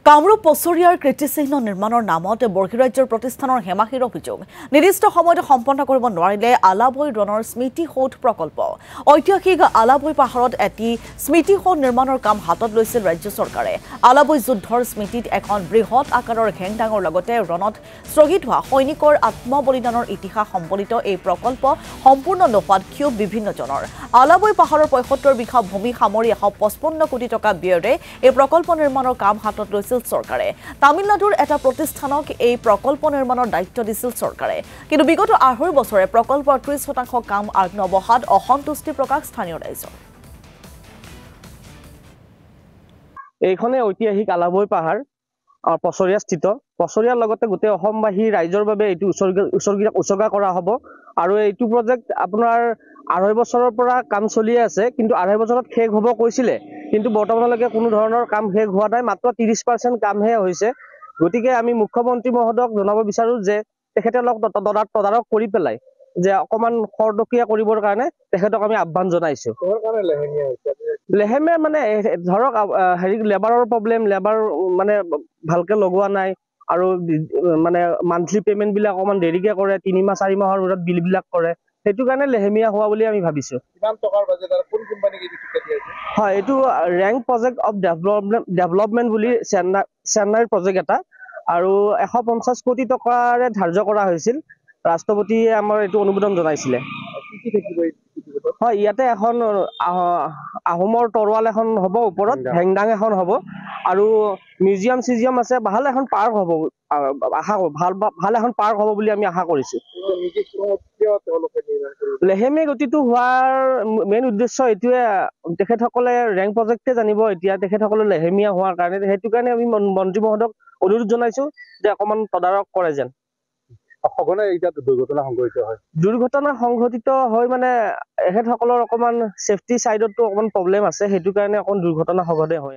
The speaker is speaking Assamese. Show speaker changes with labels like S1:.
S1: কামৰূপ পছৰিয়াৰ কীৰ্তিচিহ্ন নিৰ্মাণৰ নামত বৰ্হিৰাজ্যৰ প্ৰতিষ্ঠানৰ হেমাহিৰ অভিযোগ নিৰ্দিষ্ট সময়ত সম্পন্ন কৰিব নোৱাৰিলে আলাবৈ ৰণৰ স্মৃতিসৌধ প্ৰকল্প ঐতিহাসিক আলাবৈ পাহাৰত এটি স্মৃতিসৌধ নিৰ্মাণৰ কাম হাতত লৈছিল ৰাজ্য চৰকাৰে আলাবৈ যুদ্ধৰ স্মৃতিত এখন বৃহৎ আকাৰৰ ঘেংডাঙৰ লগতে ৰণত শ্বহীদ হোৱা সৈনিকৰ আত্মবলিদানৰ ইতিহাস সম্বলিত এই প্ৰকল্প সম্পূৰ্ণ নোহোৱাত ক্ষোভ বিভিন্নজনৰ আলাবৈ পাহাৰৰ ৭৫ বিঘা ভূমি সামৰি ১৫৫ কোটি টকা ব্যয়েৰে এই প্ৰকল্প নিৰ্মাণৰ কাম হাতত লৈছিল চৰকাৰে তামিলনাডুৰ এটা প্ৰতিষ্ঠানক এই প্ৰকল্প নিৰ্মাণৰ দায়িত্ব দিছিল চৰকাৰে কিন্তু বিগত ২.৫ বছৰে প্ৰকল্পৰ ৩০% কাম আগনবহাত অসন্তুষ্টি প্ৰকাশ স্থানীয় ৰাইজৰ
S2: এইখনে ঐতিহাসিক আলাবৈ পাহাৰ পছৰিয়া স্থিত পছৰিয়াৰ লগতে গোটেই অসমবাসী ৰাইজৰ বাবে এইটো উচৰ্গা কৰা হ'ব আৰু এইটো প্ৰজেক্ট আপোনাৰ ২.৫ বছৰৰ পৰা কাম চলি আছে কিন্তু ২.৫ বছৰত শেষ হ'ব কৈছিলে কিন্তু বৰ্তমানলৈকে কোনো ধৰণৰ কাম শেষ হোৱা নাই মাত্ৰ ৩০% কামহে হৈছে গতিকে আমি মুখ্যমন্ত্ৰী মহোদয়ক জনাব বিচাৰো যে তেখেতে অলপ তদাৰক কৰি পেলাই যে অকমান খৰতকীয়া কৰিবৰ কাৰণে তেখেতক আমি আহ্বান জনাইছো লেহেমে মানে ধৰক হেৰি লেবাৰৰ প্ৰব্লেম লেবাৰ মানে ভালকে লগোৱা নাই আৰু মানে মান্থলি পেমেন্ট বিলাক অকমান দেৰিকে কৰে ৩ মাহ ৪ মাহৰ মূৰত বিল বিলাক কৰে সেইটো কাৰণে লেহেমিয়া হোৱা বুলি আমি ভাবিছো কিমান টকাৰ বাজেট আৰু কোন কোম্পানীক এই ঠিকা দিয়া হৈছে হয় এইটো ৰেংক প্ৰজেক্ট অফ ডেভেলপমেন্ট বুলি চেন্নাইৰ প্ৰজেক্ট এটা আৰু ১৫০ কোটি টকাৰে ধাৰ্য কৰা হৈছিল ৰাষ্ট্ৰপতিয়ে আমাৰ এইটো অনুমোদন জনাইছিলে হয় ইয়াতে এখন আহোমৰ তৰোৱাল এখন হ'ব ওপৰত হেংদাং এখন হ'ব আৰু মিউজিয়াম আছে ভাল এখন পাৰ্ক হ'ব ভাল এখন পাৰ্ক হ'ব বুলি আমি আশা কৰিছো লেহেমে গতিটো হোৱাৰ মেইন উদ্দেশ্য এইটোৱে তেখেতসকলে ৰেংক প্ৰজেক্টে জানিব এতিয়া তেখেতসকলে লেহেমীয়া হোৱাৰ কাৰণে সেইটো কাৰণে আমি মন্ত্ৰী মহোদয়ক অনুৰোধ জনাইছো যে অকমান তদাৰক কৰে যেন সঘনে এতিয়া দুৰ্ঘটনা সংঘটিত হয় মানে এখেতসকলৰ অকমান সেফটি সাইডতো অকমান প্ৰব্লেম আছে সেইটো কাৰণে অকন দুৰ্ঘটনা সঘনে হয়